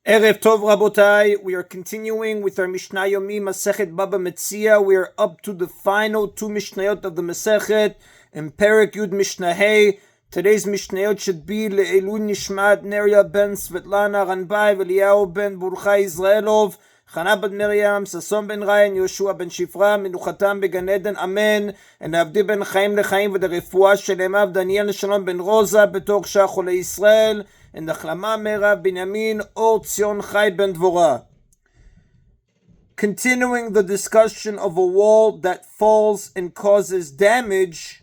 Erev Tov Rabotai, we are continuing with our Mishna Yomi Masechet Bava Metzia. We are up to the final two Mishnayot of the Masechet in Perek Yud Mishnah Hey. Today's Mishnayot should be Le'elun Nishmat Neria ben Svetlana Ranbai V'Eliyahu ben Burchai Israelov Chana ben Miriam Sason ben Ryan Yoshua ben Shifra Menuchatam began Eden Amen and Avdi ben Chaim lechaim v'derefua shelemav Daniel Shalom ben Rosa betoch Shachol Israel and the Chlama Merav Binyamin Or Tzion Chai ben Dvorah. Continuing the discussion of a wall that falls and causes damage,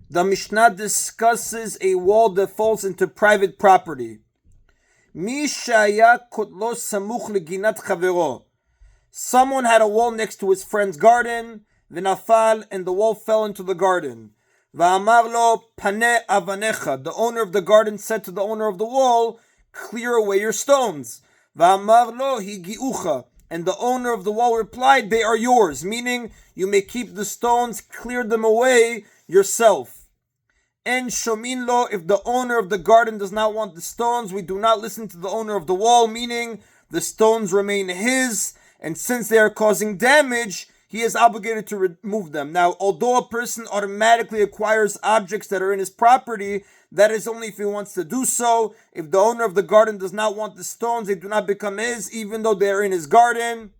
the Mishnah discusses a wall that falls into private property. Mi shaya kotlo samuch leginat chavero. Someone had a wall next to his friend's garden, v'nafal, and the wall fell into the garden. V'amar lo pane avanecha. The owner of the garden said to the owner of the wall, clear away your stones. V'amar lo higiucha. And the owner of the wall replied, they are yours, meaning you may keep the stones, clear them away yourself. And shomin lo, if the owner of the garden does not want the stones, we do not listen to the owner of the wall, meaning the stones remain his, and since they are causing damage, he is obligated to remove them. Now, although a person automatically acquires objects that are in his property, that is only if he wants to do so. If the owner of the garden does not want the stones, they do not become his, even though they are in his garden.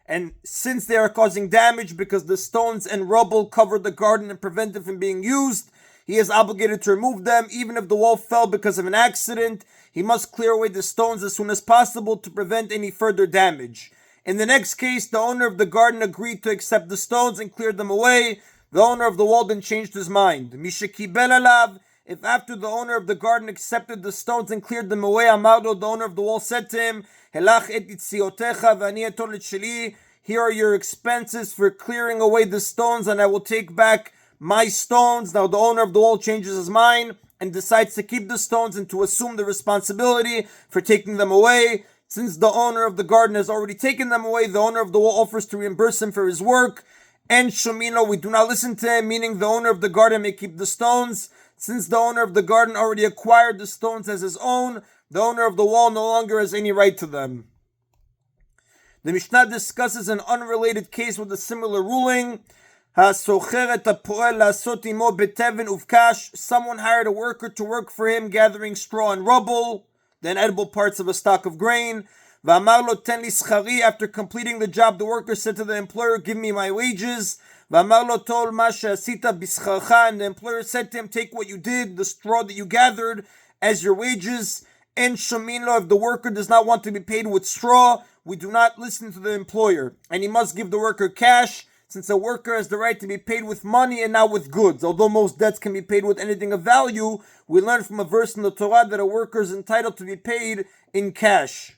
And since they are causing damage because the stones and rubble cover the garden and prevent it from being used, he is obligated to remove them. Even if the wall fell because of an accident, he must clear away the stones as soon as possible to prevent any further damage. In the next case, the owner of the garden agreed to accept the stones and cleared them away. The owner of the wall then changed his mind. Mishakibel alav, if after the owner of the garden accepted the stones and cleared them away, Amado, the owner of the wall, said to him, Helach et itziotecha v'ani etor et sheli. Here are your expenses for clearing away the stones, and I will take back my stones. Now the owner of the wall changes his mind and decides to keep the stones and to assume the responsibility for taking them away. Since the owner of the garden has already taken them away, the owner of the wall offers to reimburse him for his work. And Shomino, we do not listen to him, meaning the owner of the garden may keep the stones. Since the owner of the garden already acquired the stones as his own, the owner of the wall no longer has any right to them. The Mishnah discusses an unrelated case with a similar ruling. Someone hired a worker to work for him, gathering straw and rubble, the inedible parts of a stock of grain. After completing the job, the worker said to the employer, give me my wages. And the employer said to him, take what you did, the straw that you gathered, as your wages. And Shamino, if the worker does not want to be paid with straw, we do not listen to the employer, and he must give the worker cash, since a worker has the right to be paid with money and not with goods. Although most debts can be paid with anything of value, we learn from a verse in the Torah that a worker is entitled to be paid in cash.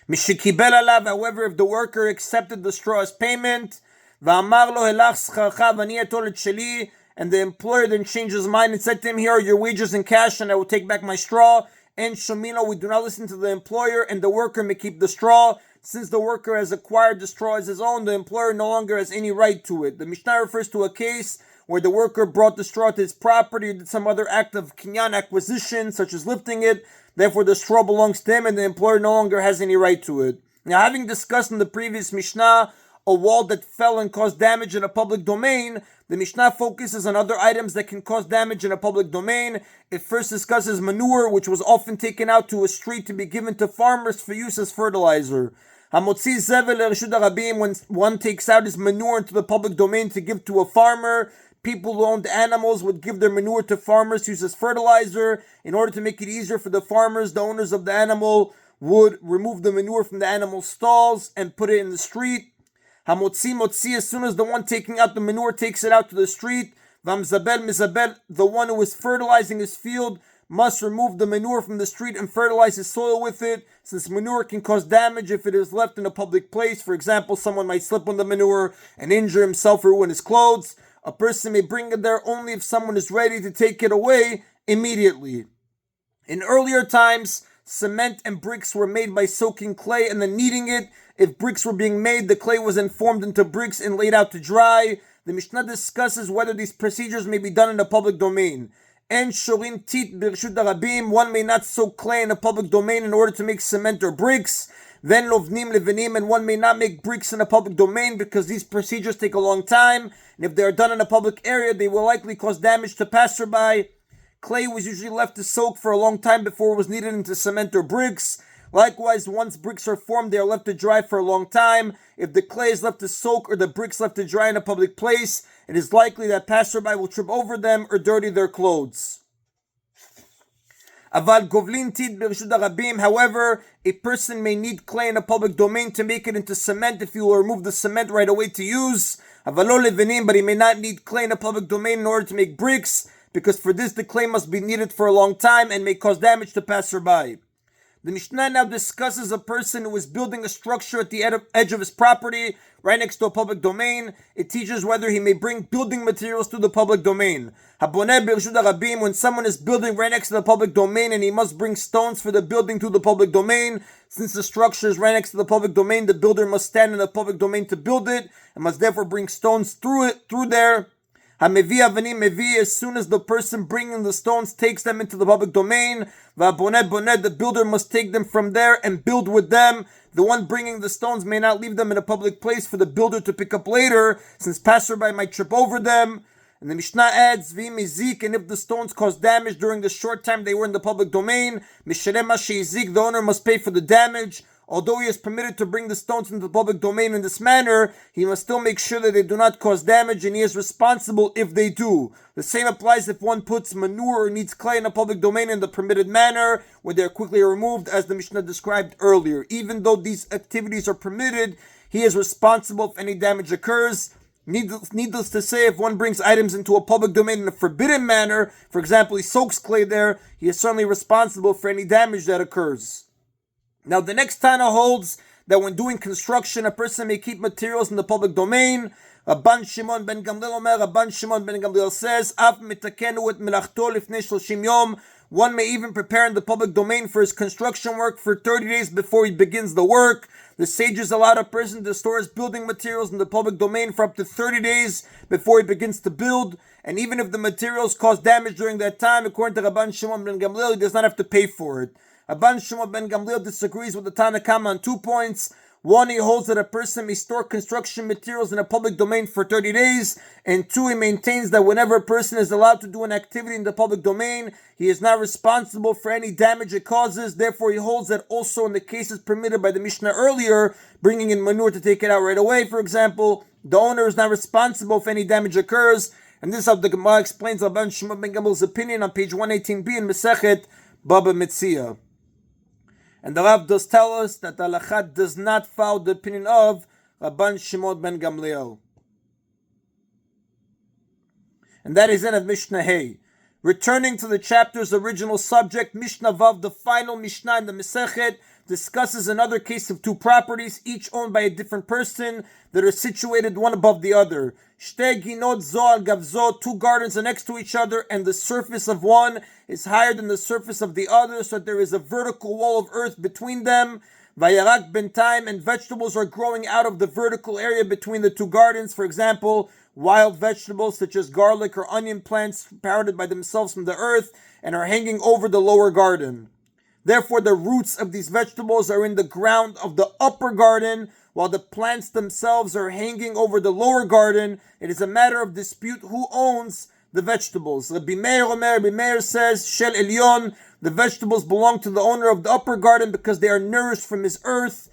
Mishikibel alav, however, if the worker accepted the straw as payment, v'amar lo helach scharcha v'ani etor et sheli, and the employer then changed his mind and said to him, here are your wages in cash and I will take back my straw. And Shomino, we do not listen to the employer, and the worker may keep the straw. Since the worker has acquired the straw as his own, the employer no longer has any right to it. The Mishnah refers to a case where the worker brought the straw to his property or did some other act of kinyan acquisition, such as lifting it. Therefore, the straw belongs to him, and the employer no longer has any right to it. Now, having discussed in the previous Mishnah a wall that fell and caused damage in a public domain, the Mishnah focuses on other items that can cause damage in a public domain. It first discusses manure, which was often taken out to a street to be given to farmers for use as fertilizer. Hamotzi zevel l'reshut harabim, when one takes out his manure into the public domain to give to a farmer, people who owned animals would give their manure to farmers to use as fertilizer. In order to make it easier for the farmers, the owners of the animal would remove the manure from the animal's stalls and put it in the street. Hamotzi motzi, as soon as the one taking out the manure takes it out to the street. Vamzabel mizabel, the one who is fertilizing his field must remove the manure from the street and fertilize his soil with it, since manure can cause damage if it is left in a public place. For example, someone might slip on the manure and injure himself or ruin his clothes. A person may bring it there only if someone is ready to take it away immediately. In earlier times, cement and bricks were made by soaking clay and then kneading it. If bricks were being made, the clay was then formed into bricks and laid out to dry. The Mishnah discusses whether these procedures may be done in the public domain. En shorin tit birshut harabim, one may not soak clay in a public domain in order to make cement or bricks. Then lovnim levinim, and one may not make bricks in a public domain because these procedures take a long time, and if they are done in a public area, they will likely cause damage to passerby. Clay was usually left to soak for a long time before it was kneaded into cement or bricks. Likewise, once bricks are formed, they are left to dry for a long time. If the clay is left to soak or the bricks left to dry in a public place, it is likely that passerby will trip over them or dirty their clothes. Aval govlin tid birshut harabim. However, a person may need clay in a public domain to make it into cement if he will remove the cement right away to use. Avalo levinim, but he may not need clay in a public domain in order to make bricks, because for this the clay must be kneaded for a long time and may cause damage to passerby. The Mishnah now discusses a person who is building a structure at the edge of his property, right next to a public domain. It teaches whether he may bring building materials to the public domain. Haboneh birshut harabim, when someone is building right next to the public domain and he must bring stones for the building to the public domain, since the structure is right next to the public domain, the builder must stand in the public domain to build it, and must therefore bring stones through there. Hamevi avanim mevi, as soon as the person bringing the stones takes them into the public domain, va'aboneh boneh, the builder must take them from there and build with them. The one bringing the stones may not leave them in a public place for the builder to pick up later, since passerby might trip over them. And the Mishnah adds, Nezikin, and if the stones cause damage during the short time they were in the public domain, Mishalem she'izik, the owner must pay for the damage. Although he is permitted to bring the stones into the public domain in this manner, he must still make sure that they do not cause damage, and he is responsible if they do. The same applies if one puts manure or needs clay in a public domain in the permitted manner, where they are quickly removed, as the Mishnah described earlier. Even though these activities are permitted, he is responsible if any damage occurs. Needless to say, if one brings items into a public domain in a forbidden manner, for example, he soaks clay there, he is certainly responsible for any damage that occurs. Now, the next Tana holds that when doing construction, a person may keep materials in the public domain. Rabban Shimon ben Gamliel says, Af mitakenu et melachto lifnei 30 yom. One may even prepare in the public domain for his construction work for 30 days before he begins the work. The sages allowed a person to store his building materials in the public domain for up to 30 days before he begins to build. And even if the materials cause damage during that time, according to Rabban Shimon ben Gamliel, he does not have to pay for it. Rabban Shimon ben Gamliel disagrees with the Tana Kama on 2 points. One, he holds that a person may store construction materials in a public domain for 30 days. And 2, he maintains that whenever a person is allowed to do an activity in the public domain, he is not responsible for any damage it causes. Therefore, he holds that also in the cases permitted by the Mishnah earlier, bringing in manure to take it out right away, for example, the owner is not responsible if any damage occurs. And this is how the Gemara explains Rabban Shimon ben Gamliel's opinion on page 118b in Masechet Bava Metzia. And the Rav does tell us that the halakha does not follow the opinion of Rabban Shimon ben Gamliel. And that is in of Mishnah Hey. Returning to the chapter's original subject, Mishnah Vav, the final Mishnah in the Masechet, discusses another case of 2 properties, each owned by a different person, that are situated one above the other. Shte ginot zo al gav zo, 2 gardens are next to each other, and the surface of one is higher than the surface of the other, so that there is a vertical wall of earth between them. Vayarak bentayim, and vegetables are growing out of the vertical area between the 2 gardens. For example, wild vegetables such as garlic or onion plants sprouted by themselves from the earth and are hanging over the lower garden. Therefore, the roots of these vegetables are in the ground of the upper garden, while the plants themselves are hanging over the lower garden. It is a matter of dispute who owns the vegetables. Rabbi Meir says, Shel Elyon, the vegetables belong to the owner of the upper garden because they are nourished from his earth.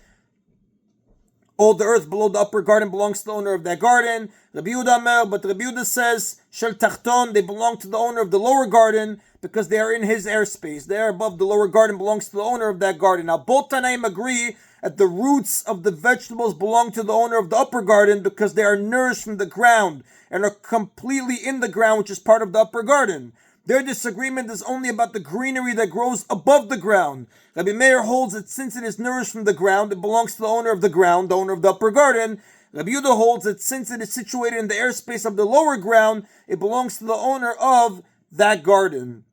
All the earth below the upper garden belongs to the owner of that garden. Rabbi Yehuda but Rabbi Yehuda says, Shel Tachton, they belong to the owner of the lower garden because they are in his airspace. They are above the lower garden, belongs to the owner of that garden. Now, both Tanaim agree that the roots of the vegetables belong to the owner of the upper garden because they are nourished from the ground and are completely in the ground, which is part of the upper garden. Their disagreement is only about the greenery that grows above the ground. Rabbi Meir holds that since it is nourished from the ground, it belongs to the owner of the ground, the owner of the upper garden. Rabbi Yehuda holds that since it is situated in the airspace of the lower ground, it belongs to the owner of that garden.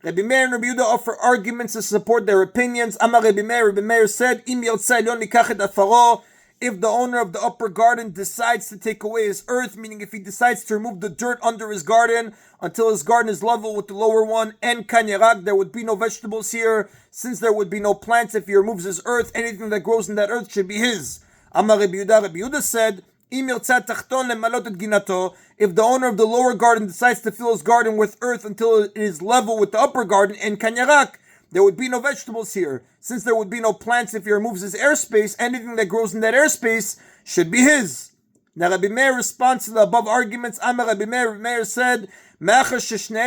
Rabbi Meir and Rabbi Yehuda offer arguments to support their opinions. Amar Rabbi Meir said, Im yirtzeh elyon nikach et afaro. If the owner of the upper garden decides to take away his earth, meaning if he decides to remove the dirt under his garden until his garden is level with the lower one, and kanyarak, there would be no vegetables here, since there would be no plants. If he removes his earth, anything that grows in that earth should be his. Amar Rabbi Yehuda said, Im yirtzeh tachton lemalot et ginato. If the owner of the lower garden decides to fill his garden with earth until it is level with the upper garden, and kanyarak, there would be no vegetables here. Since there would be no plants if he removes his airspace, anything that grows in that airspace should be his. Now Rabbi Meir responds to the above arguments. Amar Rabbi Meir said, since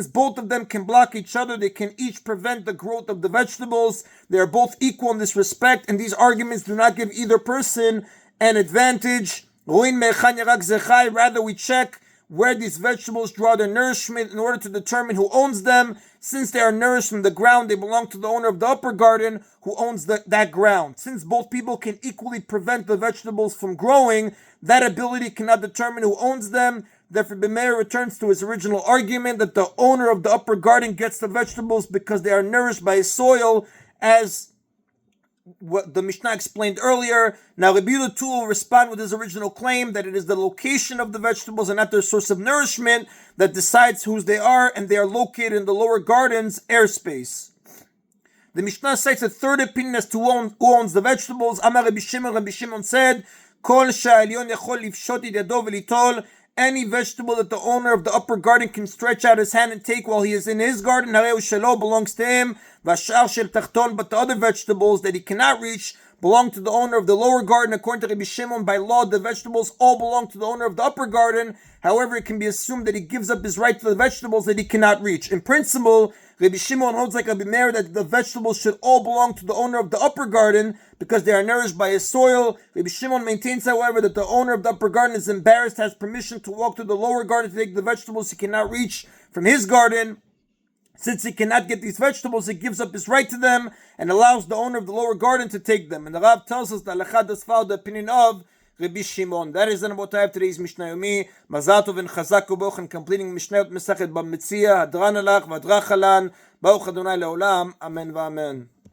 both of them can block each other, they can each prevent the growth of the vegetables. They are both equal in this respect, and these arguments do not give either person an advantage. Rather, we check where these vegetables draw their nourishment in order to determine who owns them. Since they are nourished from the ground, they belong to the owner of the upper garden who owns that ground. Since both people can equally prevent the vegetables from growing, that ability cannot determine who owns them. Therefore, Meir returns to his original argument that the owner of the upper garden gets the vegetables because they are nourished by his soil, as what the Mishnah explained earlier. Now Rabbi Yehuda too will respond with his original claim that it is the location of the vegetables and not their source of nourishment that decides whose they are, and they are located in the lower garden's airspace. The Mishnah cites a third opinion as to who owns the vegetables. Amar Rabbi Shimon said, Kol sha'elyon yachol lifshot yado v'litol. Any vegetable that the owner of the upper garden can stretch out his hand and take while he is in his garden, hareu shelo, belongs to him. Vashar shel tachton, but the other vegetables that he cannot reach belong to the owner of the lower garden. According to Rabbi Shimon, by law, the vegetables all belong to the owner of the upper garden. However, it can be assumed that he gives up his right to the vegetables that he cannot reach. In principle, Rabbi Shimon holds like Rabbi Meir that the vegetables should all belong to the owner of the upper garden because they are nourished by his soil. Rabbi Shimon maintains, however, that the owner of the upper garden is embarrassed, has permission to walk to the lower garden to take the vegetables he cannot reach from his garden. Since he cannot get these vegetables, he gives up his right to them and allows the owner of the lower garden to take them. And the Rav tells us that Halakha does follow the opinion of Rabbi Shimon. That is the about I have today's Mishna Yomi. Mazal tov and chazak u'boch, and completing Mishnayot Mesachet Metzia. Hadran alach v'adrach alan. Baruch Adonai le'olam. Amen v'amen.